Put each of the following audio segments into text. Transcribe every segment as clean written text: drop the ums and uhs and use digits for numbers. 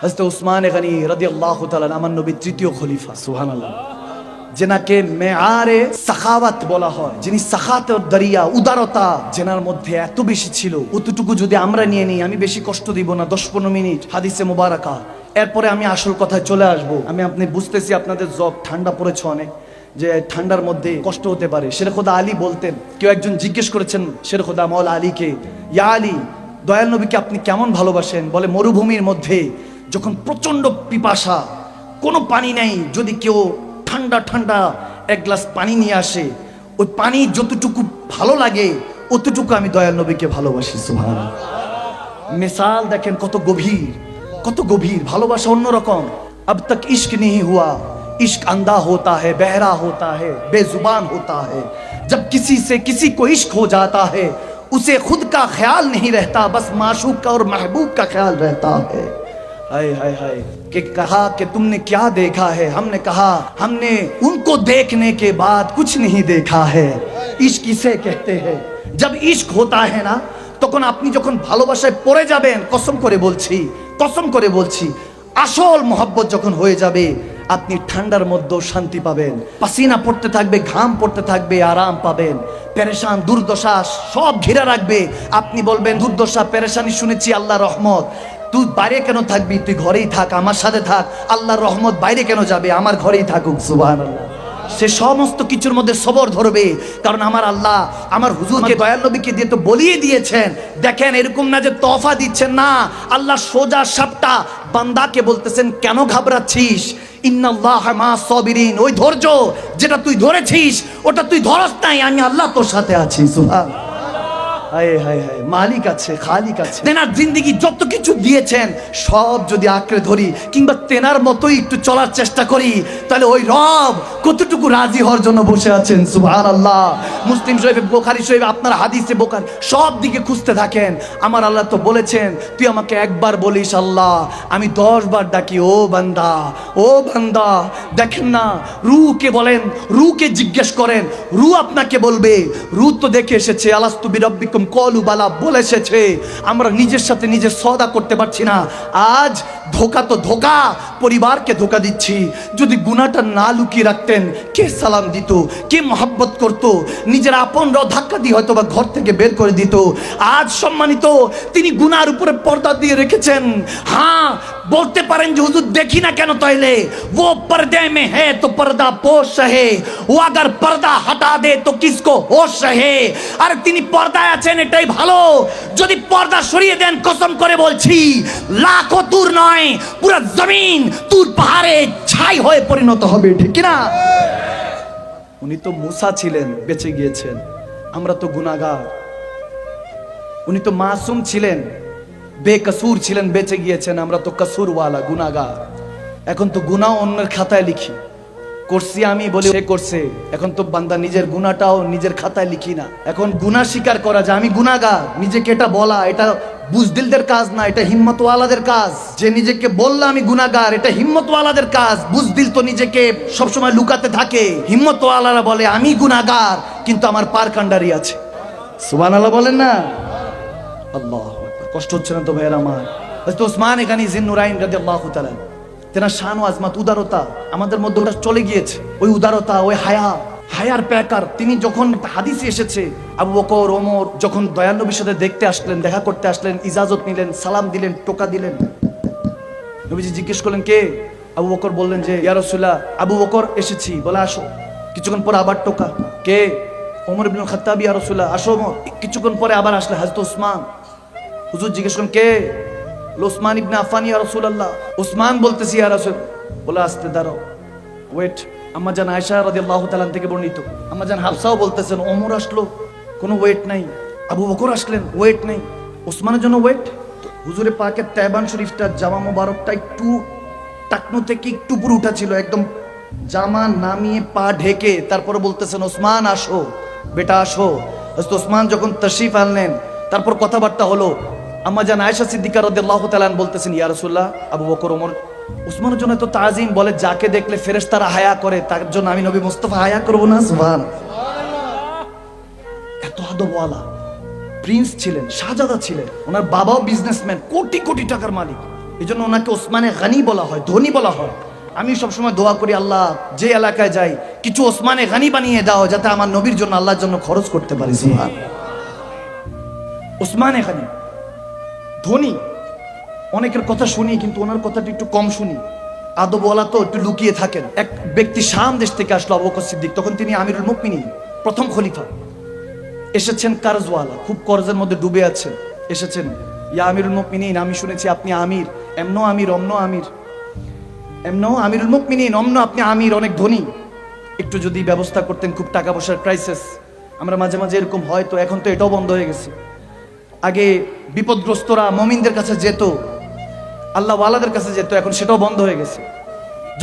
হযরত উসমান গনি রাদিয়াল্লাহু তাআলা আমার নবীর তৃতীয় খলিফা, সুবহানাল্লাহ, যেনাকে মেয়ারে সাখাওয়াত বলা হয়, যিনি সাখাতের দরিয়া, উদারতা যেনার মধ্যে এত বেশি ছিল, অতটুকু যদি আমরা নিয়ে নিই, আমি বেশি কষ্ট দিব না, 10-15 মিনিট হাদিসে মুবারাকা, এরপরে আমি আসল কথায় চলে আসব। আপনি বুঝতেছি আপনাদের জব ঠান্ডা পড়েছে অনেক, যে ঠান্ডার মধ্যে কষ্ট হতে পারে। শের খোদা আলী বলতেন, কেউ একজন জিজ্ঞেস করেছেন শের খোদা মওলা আলীকে, ইয়া আলী, দয়াল নবীকে আপনি কেমন ভালোবাসেন? বলে, মরুভূমির মধ্যে যখন প্রচন্ড পিপাসা, কোনো পানি নেই, যদি কেউ ঠান্ডা ঠান্ডা এক গ্লাস পানি নিয়ে আসে, ওই পানি যতটুকু ভালো লাগে অতটুকু আমি দয়াল নবীকে ভালোবাসি। সুবহানাল্লাহ। মিসাল দেখেন কত গভীর, কত গভীর ভালোবাসা, অন্যরকম। अब तक इश्क नहीं हुआ, इश्क अंधा होता है, बहरा होता है, बेजुबान होता है। जब किसी से किसी को इश्क हो जाता है, उसे खुद का ख्याल नहीं रहता, बस माशूक का और महबूब का ख्याल रहता है। हाय हाय हाय, कि कहा कि तुमने क्या देखा है? हमने कहा हमने उनको देखने के बाद कुछ नहीं देखा है। इश्क किसे कहते हैं? जब इश्क होता है ना, তখন আপনি যখন ভালোবাসায় পড়ে যাবেন, কসম করে বলছি, কসম করে বলছি, আসল মোহাব্বত যখন হয়ে যাবে, আপনি ঠান্ডার মধ্যেও শান্তি পাবেন, পাসিনা পড়তে থাকবে, ঘাম পড়তে থাকবে, আরাম পাবেন। পেরেশান দুর্দশা সব ঘিরে রাখবে, আপনি বলবেন দুর্দশা পেরেশানি শুনেছি, আল্লাহ রহমত, তুই বাইরে কেন থাকবি? তুই ঘরেই থাক, আমার সাথে থাক, আল্লাহর রহমত বাইরে কেন যাবে? আমার ঘরেই থাকুক। সুবহানাল্লাহ। সে সমস্ত কিছুর মধ্যে সবর ধরবে, কারণ আমার আল্লাহ আমার হুজুরকে দয়াল নবীকে দিয়ে তো বলিয়ে দিয়েছেন। দেখেন, এরকম না যে তোফা দিচ্ছেন, না, আল্লাহ সোজা সাপটা বান্দাকে বলতেছেন, কেন ঘাবড়াচ্ছিস? ইন্নাল্লাহা মা'আস সাবিরিন, ওই ধৈর্য যেটা তুই ধরেছিস ওটা তুই ধরস নাই, আমি আল্লাহ তোর সাথে আছি। সুবহানাল্লাহ। হায় হায় হায়, মালিক আছে, খালিক আছে। তেনার জিন্দেগি যত কিছু দিয়েছেন সব যদি আঁকড়ে ধরি, কিংবা তেনার মতোই একটু চলার চেষ্টা করি, তাহলে ওই রব কতটুকু রাজি হওয়ার জন্য বসে আছেন। সুবহানাল্লাহ। মুসলিম শরীফে, বুখারী শরীফে, আপনার হাদিসে বুখারী সব দিকে খুঁজতে থাকেন। আমার আল্লাহ তো বলেছেন, তুই আমাকে একবার বলিস আল্লাহ, আমি 10 বার ডাকি, ও বান্দা, ও বান্দা। দেখেন না, রূহকে বলেন, রূহকে জিজ্ঞেস করেন, রূহ আপনাকে বলবে। রূহ তো দেখে এসেছে, আলাস্তু বিরাব্বিকুম কলু বালা বলে এসেছে। আমরা নিজের সাথে নিজে সওদা করতে পারছি না। আজ ধোকা তো ধোকা, পরিবারকে ধোকা দিচ্ছি। যদি গুনাহটা না লুকিয়ে রাখতেন, কে সালাম দিত, কে মহব্বত করত? নিজের আপনরাও ধাক্কা দিয়ে হয়তো বা ঘর থেকে বের করে দিত। আজ সম্মানিত, তিনি গুনার উপরে পর্দা দিয়ে রেখেছেন। হ্যাঁ, বলতে পারেন যে হুজুর দেখি না কেন, তাইলে वो पर्दे में है तो पर्दा पोश रहे, वो अगर पर्दा हटा दे तो किसको होश रहे। আর তিনি পর্দায় আছেন, এটাই ভালো। যদি পর্দা সরিয়ে দেন, কসম করে বলছি, লাখো দূর নয়, পুরো জমিন তুর পাহাড়ে ছাই হয়ে পরিণত হবে, ঠিক কি না? উনি তো মুসা ছিলেন, বেঁচে গিয়েছেন। আমরা তো গুনাহগার। উনি তো মাসুম ছিলেন, বেকসুর ছিলেন, বেঁচে গিয়েছেন। আমরা তো কসুরওয়ালা, গুনাহগার। এখন তো গুনাহ অন্যের খাতায় লিখি, করছি আমি বলে সে করছে। এখন তো বান্দা নিজের গুনাহটাও নিজের খাতায় লিখি না। এখন গুনাহ স্বীকার করা যায়, আমি গুনাহগার, নিজেকে এটা বলা, এটা বুজদিলদের কাজ না, এটা হিম্মতওয়ালাদের কাজ। যে নিজেকে বললা আমি গুনাহগার, এটা হিম্মতওয়ালাদের কাজ। বুজদিল তো নিজেকে সবসময় লুকাতে থাকে। হিম্মতওয়ালারা বলে আমি গুনাহগার, কিন্তু আমার পার কান্ডারি আছে। সুবহানাল্লাহ বলেন না? আল্লাহু আকবার। কষ্ট হচ্ছে না তো ভাইয়ের আমার? হযরত উসমান গনি জিন্নুরাইন রাদিয়াল্লাহু তাআলা, তেনার শান ও আজমত, উদারতা আমাদের মধ্যে ওটা চলে গিয়েছে। ওই উদারতা, ওই হায়ার প্যাকার। তিনি যখন হাদিসে এসেছে, আবু বকর, ওমর যখন দয়াল নবীর সাথে দেখতে আসলেন, দেখা করতে আসলেন, ইজাজত নিলেন, সালাম দিলেন, টোকা দিলেন। নবীজি জিজ্ঞেস করলেন, কে? আবু বকর বললেন যে ইয়া রাসূলুল্লাহ, আবু বকর এসেছি। বলে, আসো। কিছুক্ষণ পরে আবার টোকা, কে? ওমর ইবনুল খাত্তাব। ইয়া রাসূলুল্লাহ, আসো ওমর। কিছুক্ষণ পরে আবার আসলে হযরত উসমান। হুজুর জিজ্ঞেস করলেন, কে? উসমান ইবনে আফফান। ইয়া রাসূলুল্লাহ। উসমান বলতেছি, ইয়া রাসূল। বলে, আস্তে দাঁড়াও, ওয়েট। আম্মা জান আয়েশা রাদিয়াল্লাহু তাআলা থেকে বর্ণিত, আম্মা জান হাফসাও বলতেছেন, ওমর আসলো, কোনো ওয়েট নাই। আবু বকর আসলেন, ওয়েট নাই। উসমানের জন্য ওয়েট। হুজুরে পাকের তায়বান শরীফটা, জামা মোবারকটা একটু টাকনো থেকে একটু উপরে উঠা ছিল, একদম জামা নামিয়ে পা ঢেকে তারপরে বলতেছেন, ওসমান আসো, বেটা আসো। হযরত ওসমান যখন তাশরিফ আনলেন, তারপর কথাবার্তা হলো। আম্মা জান আয়েশা সিদ্দিকা রাদিয়াল্লাহু তাআলা বলতেছেন, ইয়া রাসূলুল্লাহ, আবু বকর, ওমর, উসমানের জন্য তো তাজিম। বলে, যাকে দেখলে ফেরেশতারা হায়া করে, তার জন্য আমি নবী মুস্তাফা হায়া করব না? সুবহানাল্লাহ। এত আদবওয়ালা প্রিন্স ছিলেন, শাহজাদা ছিলেন। ওনার বাবাও বিজনেসম্যান, কোটি কোটি টাকার মালিক। এই জন্য ওনাকে ওসমানে গানি বলা হয়, ধনী বলা হয়। আমি সবসময় দোয়া করি, আল্লাহ যে এলাকায় যাই কিছু ওসমানে গানি বানিয়ে দাও, যাতে আমার নবীর জন্য আল্লাহর জন্য খরচ করতে পারি। ওসমানে গানি ধনী, অনেকের কথা শুনি কিন্তু ওনার কথাটা একটু কম শুনি, আদবওয়ালা তো একটু লুকিয়ে থাকেন। এক ব্যক্তি শাম দেশ থেকে আসলো, আবু বকর সিদ্দিক, তখন তিনি আমিরুল মুমিনিন, প্রথম খলিফা। এসেছেন কারজওয়ালা, খুব কর্জের মধ্যে ডুবে আছেন, এসেছেন, ইয়া আমিরুল মুমিনিন, আমি শুনেছি আপনি আমির, এমনো আমির অমনো আমির, এমনো আমিরুল মুমিনিন অমনো আপনি আমির, অনেক ধনী, একটু যদি ব্যবস্থা করতেন, খুব টাকা পয়সার ক্রাইসিস। আমরা মাঝে মাঝে এরকম হয়, তো এখন তো এটাও বন্ধ হয়ে গেছে। আগে বিপদগ্রস্তরা মুমিনদের কাছে যেত, আল্লাহ ওয়ালাদের কাছে যেত, এখন সেটাও বন্ধ হয়ে গেছে।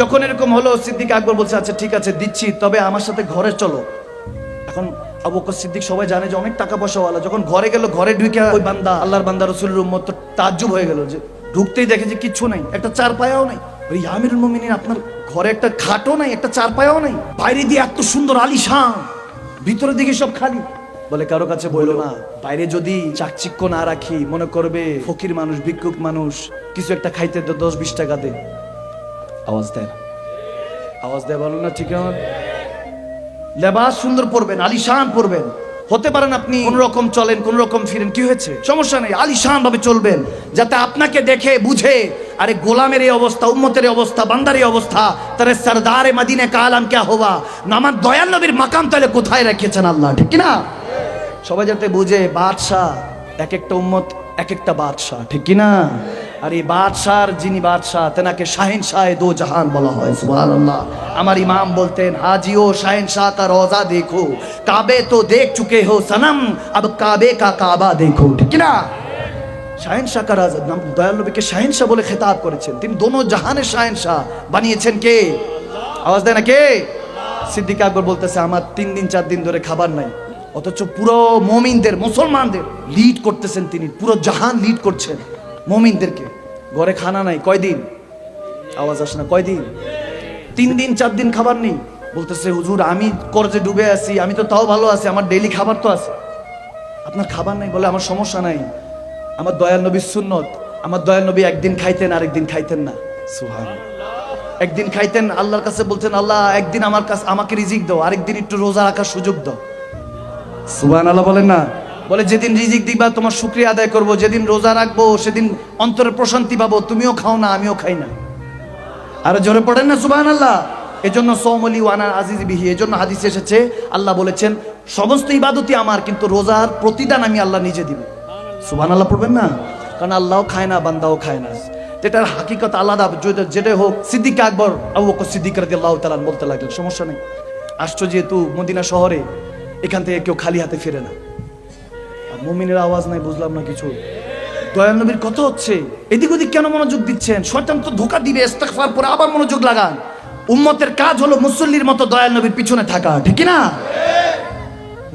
যখন এরকম হলো, সিদ্দিক আকবর বলছে আচ্ছা ঠিক আছে দিচ্ছি, তবে আমার সাথে ঘরে চলো। এখন আবু বকর সিদ্দিক সবাই জানে যে অনেক টাকা পয়সাওয়ালা, যখন ঘরে গেল, ঘরে ঢুকে ওই বান্দা, আল্লাহর বান্দা রাসূলের উম্মত তো তাজ্জুব হয়ে গেল, যে ঢুকতেই দেখে যে কিচ্ছু নাই, একটা চারপায়াও নাই। ওই আমিরুল মুমিনিন, আপনার ঘরে একটা খাটও নাই, একটা চারপায়াও নাই, বাইরে দিয়ে এত সুন্দর আলিশান, ভিতরের দিকে সব খালি। বলে কারো কাছে বললো না, বাইরে যদি চাকচিক্য না রাখি মনে করবে ফকির মানুষ, ভিক্ষুক মানুষ, কিছু একটা খাইতে তো 10-20 টাকা দে। আওয়াজ দেয় না, আওয়াজ দেয়, বলো না ঠিক আমার। লেবাস সুন্দর পরবেন, আলিশান পরবেন, হতে পারেন আপনি কোন রকম চলেন, কোন রকম ফিরেন, কি হয়েছে, সমস্যা নেই, আলিশান ভাবে চলবেন, যাতে আপনাকে দেখে বুঝে আরে গোলামের এই অবস্থা, উম্মতের এই অবস্থা, বান্দার এই অবস্থা, তারে সরদারে মদিনে কা আলম ক্যা হওয়া, আমার দয়াল নবীর মাকাম তাহলে কোথায় রেখেছেন আল্লাহ, ঠিক কি না? সবাই যাতে বুঝে বাদশাহ, এক একটা উম্মত এক একটা বাদশাহ, ঠিক কি না? আর এই বাদশার যিনি বাদশাহ, তেনাকে শাহেনশাহ দো জাহান বলা হয়, সুবহানাল্লাহ। আমার ইমাম বলতেন, হাজিও শাহেনশাহ কা রোজা দেখো, কাবে তো দেখ চুকে হো সনম, আব কাবে কা কাবা দেখো, ঠিক কি না? শাহেনশাহ কা রাজা, দয়াল নবীকে শাহেনশাহ বলে খেতাব করেছেন, তিনি দোনো জাহানের শাহেনশাহ বানিয়েছেন কে? আওয়াজ দেয় না কে? সিদ্দিক আকবর বলতেছে আমার 3 দিন 4 দিন ধরে খাবার নাই, অথচ পুরো মুমিনদের, মুসলমানদের লিড করতেছেন তিনি, পুরো জাহান লিড করছেন মুমিনদেরকে। ঘরে খানা নাই, কয়দিন? আওয়াজ আসে না, কয়দিন? 3 দিন 4 দিন খাবার নেই। বলতেছে হুজুর আমি কর্জে ডুবে আছি, আমি তো তাও ভালো আছি, আমার ডেইলি খাবার তো আছে, আপনার খাবার নাই। বলে আমার সমস্যা নাই, আমার দয়াল নবীর সুন্নত, আমার দয়াল নবী একদিন খাইতেন আরেকদিন খাইতেন না, সুবহানাল্লাহ। একদিন খাইতেন, আল্লাহর কাছে বলতেন আল্লাহ একদিন আমার কাছে আমাকে রিজিক দাও, আরেকদিন একটু রোজা রাখার সুযোগ দাও, সুবহানাল্লাহ বলেন না? বলে যেদিন রিজিক দিবা তোমার শুকরিয়া আদায় করব, যেদিন রোজা রাখবো সেদিন অন্তরের প্রশান্তি পাবো, তুমিও খাও না আমিও খাই না। আরো জোরে পড়েন না সুবহানাল্লাহ। এজন্য সওমলি ওয়ানা আজিজ বিহি, এজন্য হাদিসে এসেছে আল্লাহ বলেছেন সমস্ত ইবাদতই আমার, কিন্তু রোজার প্রতিদান আমি আল্লাহ নিজে দিব। সুবহানাল্লাহ পড়বেন না? কারণ আল্লাহও খায় না, বান্দাও খায় না, এটার হাকিকত আলাদা। যেটা হোক, সিদ্দিক আকবর আবু বকর সিদ্দিক রাদিয়াল্লাহু তাআলা বলতে লাগলেন সমস্যা নেই, আসছো যেহেতু মদিনা শহরে, এখান থেকে কেউ খালি হাতে ফিরে না। মুমিনের আওয়াজ নাই, বুঝলাম না কিছু। দয়াল নবীর কথা হচ্ছে, এদিক ওদিক কেন মনোযোগ দিচ্ছেন? শয়তান তো ধোঁকা দিবে, ইস্তেগফার পরে আবার মনোযোগ লাগান। উম্মতের কাজ হলো মুসল্লির মতো দয়াল নবীর পিছনে থাকা, ঠিক কি না?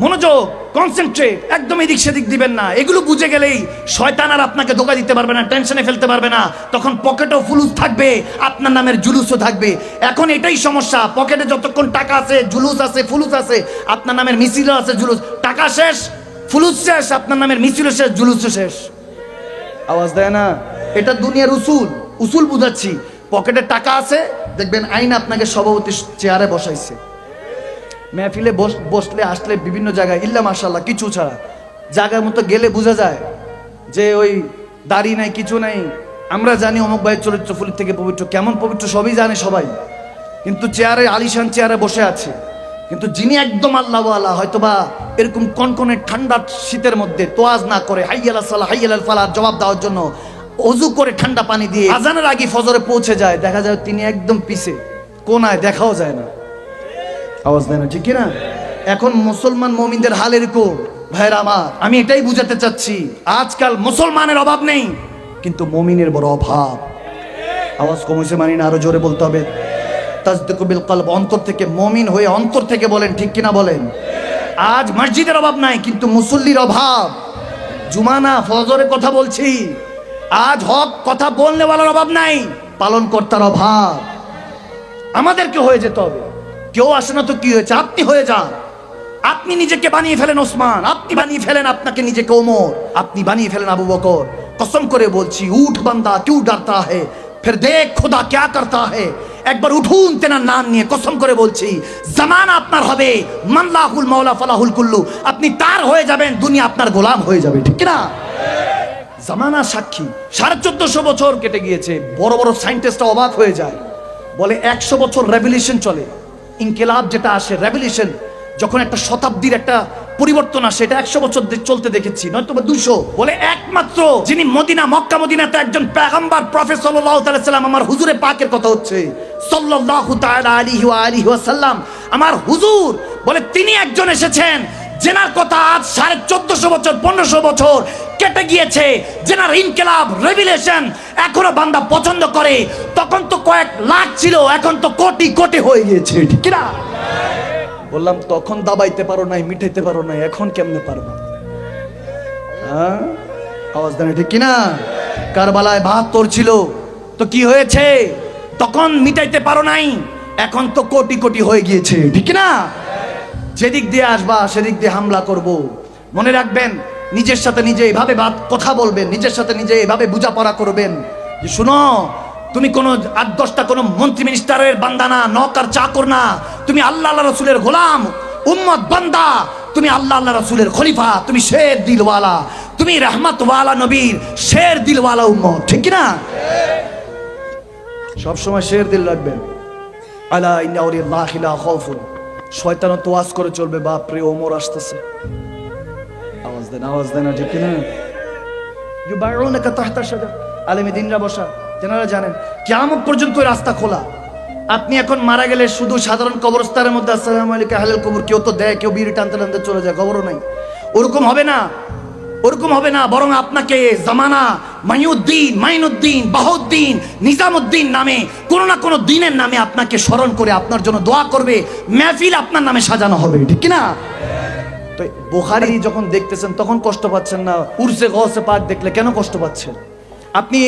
মনোযোগ, কনসেন্ট্রেট, একদম এদিক সেদিক দিবেন না। এগুলো বুঝে গেলেই শয়তান আর আপনাকে ধোঁকা দিতে পারবে না, টেনশনে ফেলতে পারবে না। তখন পকেটেও ফুলুস থাকবে, আপনার নামের জুলুসও থাকবে। এখন এটাই সমস্যা, পকেটে যতক্ষণ টাকা আছে, জুলুস আছে, ফুলুস আছে, আপনার নামের মিছিলও আছে, জুলুস, টাকা শেষ, ফুলুস শেষ, আপনার নামের মিছিলও শেষ, জুলুসও শেষ। আওয়াজ দেয় না? এটা দুনিয়ার উসুল, উসুল বুঝাচ্ছি। পকেটে টাকা আছে, দেখবেন আইন আপনাকে সভাপতি চেয়ারে বসাইছে, মেহফিলে বসলে আসলে বিভিন্ন জায়গায় ইল্লা মাশাআল্লাহ কিছু ছাড়া জায়গার মতো গেলে বোঝা যায় যে ওই দাড়ি নাই, কিছু নাই। আমরা জানি অমুক ভাইয়ের চরিত্র ফুলের থেকে পবিত্র, কেমন পবিত্র সবই জানে সবাই, কিন্তু চেয়ারে, আলিশান চেয়ারে বসে আছে। কিন্তু যিনি একদম আল্লাহওয়ালা, হয়তোবা এরকম কনকনে ঠান্ডা শীতের মধ্যে তোয়াজ না করে হাইয়াল সালাহ হাইয়াল ফালাহ জবাব দেওয়ার জন্য অজু করে ঠান্ডা পানি দিয়ে আজানের আগে ফজরে পৌঁছে যায়, দেখা যায় তিনি একদম পিছে কোনায়, দেখাও যায় না। আওয়াজ দেয় না, ঠিক না? এখন মুসলমান মুমিনদের হাল এরকম। ভাইরা আমার, আমি এটাই বুঝাতে চাচ্ছি, আজকাল মুসলমানের অভাব নেই, কিন্তু মুমিনের বড় অভাব। আওয়াজ কমেছে মানি না, আরো জোরে বলতে হবে। তাসদিকু বিল কলব, অন্তর থেকে, মুমিন হয়ে অন্তর থেকে বলেন, ঠিক কিনা বলেন? আজ মসজিদের অভাব নাই, কিন্তু মুসল্লির অভাব। জুমা না, ফজরে কথা বলছি। আজ হক কথা বলনেওয়ালার অভাব নাই, পালন কর্তার অভাব। আমাদেরকে হয়ে যেতে হবে। কেউ আসে না তো কি হয়েছে, আপনি হয়ে যান। আপনি নিজেকে বানিয়ে ফেলেন ওসমান, আপনি বানিয়ে ফেলেন আপনাকে নিজেকে ওমর, আপনি বানিয়ে ফেলেন আবু বকর। কসম করে বলছি, উঠ বান্দা क्यों डरता है फिर देख खुदा क्या करता है। একবার উঠুন তেনার নাম নিয়ে, কসম করে বলছি জামানা আপনার হবে, মানলাহুল মাওলা ফালাহুল কুল্লু, আপনি তার হয়ে যাবেন, দুনিয়া আপনার গোলাম হয়ে যাবে, ঠিক না? জামানা সাক্ষী। 1450 বছর কেটে গিয়েছে। বড় বড় সায়েন্টিস্টরা অবাক হয়ে যায়, বলে 100 বছর রেভলিউশন চলে, ইনকিলাব যেটা আসে, রেভলিউশন যখন একটা শতাব্দীর একটা পরিবর্তন আসে, এটা 100 বছর চলতে দেখেছি, নয়তো 200। বলে একমাত্র যিনি মদিনা, মক্কা মদিনাতে একজন পয়গম্বর প্রফেট সাল্লাল্লাহু তাআলা সাল্লাম, আমার হুজুরে পাকের কথা হচ্ছে সাল্লাল্লাহু তাআলা আলাইহি ওয়া আলিহি ওয়াসাল্লাম, আমার হুজুর, বলে তিনি একজন এসেছেন জেনার কথা আজ 1450 বছর 1500 বছর কেটে গিয়েছে, জেনার ইনকিলাব রেভলিউশন এখনো বান্দা পছন্দ করে। তখন তো কয়েক লাখ ছিল, এখন তো কোটি কোটি হয়ে গিয়েছে, ঠিক না? বললাম তখন দাবাইতে পারো নাই, মিটাইতে পারো নাই, এখন কেমনে পারবা? হ্যাঁ, আওয়াজ দেন, ঠিক কিনা? কারবালায় 72 ছিল, তো কি হয়েছে? তখন মিটাইতে পারো নাই, এখন তো কোটি কোটি হয়ে গিয়েছে, ঠিক না? যেদিক দিয়ে আসবা সেদিক দিয়ে হামলা করব। মনে রাখবেন, নিজের সাথে নিজে এভাবে কথা বলবেন, নিজের সাথে নিজে এভাবে বোঝাপড়া করবেন যে শুনো, তুমি কোনো 8-10টা কোনো মন্ত্রী মিনিস্টারের বান্দা না, নওকর চাকর না, তুমি আল্লাহ আল্লাহ রসুলের গোলাম, উম্মত বান্দা, তুমি আল্লাহ আল্লাহ রসুলের খলিফা, তুমি শের দিলওয়ালা, তুমি রহমতওয়ালা নবীর শের দিলওয়ালা উম্মত, ঠিক না? সব সময় শের দিল রাখবেন। আলা ইন্না আউলিয়াল্লাহি লা খাউফুন। শয়তান তো ওয়াজ করে চলবে, বাপ রে ওমর আসতেছে, আওয়াজ দেন, ঠিক না? ইউবাউনাকা তাহতা শাজার, আলেমে দ্বীনরা বসা, যারা জানেন কিয়ামত পর্যন্ত রাস্তা খোলা। আপনি এখন মারা গেলে শুধু সাধারণ কবরস্থানের মধ্যে আসসালামু আলাইকুম আহলাল কবর কেউ তো দেয়, কেউ বিড়ি টানতে টানতে চলে যায়, কবরও নাই। ওরকম হবে না, ওরকম হবে না, বরং আপনাকে জামানা মাইনুদ্দিন, বাহুদ্দিন, নিজামুদ্দিন নামে কোনো না কোনো দিনের নামে আপনাকে স্মরণ করে আপনার জন্য দোয়া করবে, মেহফিল আপনার নামে সাজানো হবে, ঠিক না? তো বুখারী যখন দেখতেছেন তখন কষ্ট পাচ্ছেন না, উরসে গওসে পাক দেখলে কেন কষ্ট পাচ্ছেন? আপনি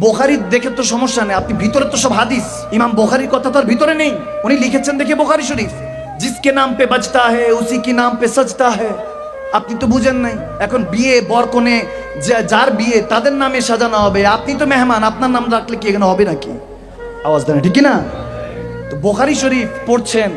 বুখারী দেখে তো সমস্যা নেই, আপনি ভিতরে তো সব হাদিস, ইমাম বুখারীর কথা তো আর ভিতরে নেই, উনি লিখেছেন দেখে বুখারী শরীফ, জিসকে নাম পে বাজতা है उसी की नाम पे सजता है। আপনি তো বুঝেন নাই, এখন বিয়ে বর কনে যার বিয়ে তাদের নামে সাজানো হবে, আপনি তো মেহমান, আপনার নাম রাখলে কি এখানে হবে নাকি? আওয়াজ দেন, ঠিক না? তো বুখারী শরীফ পড়ছেন,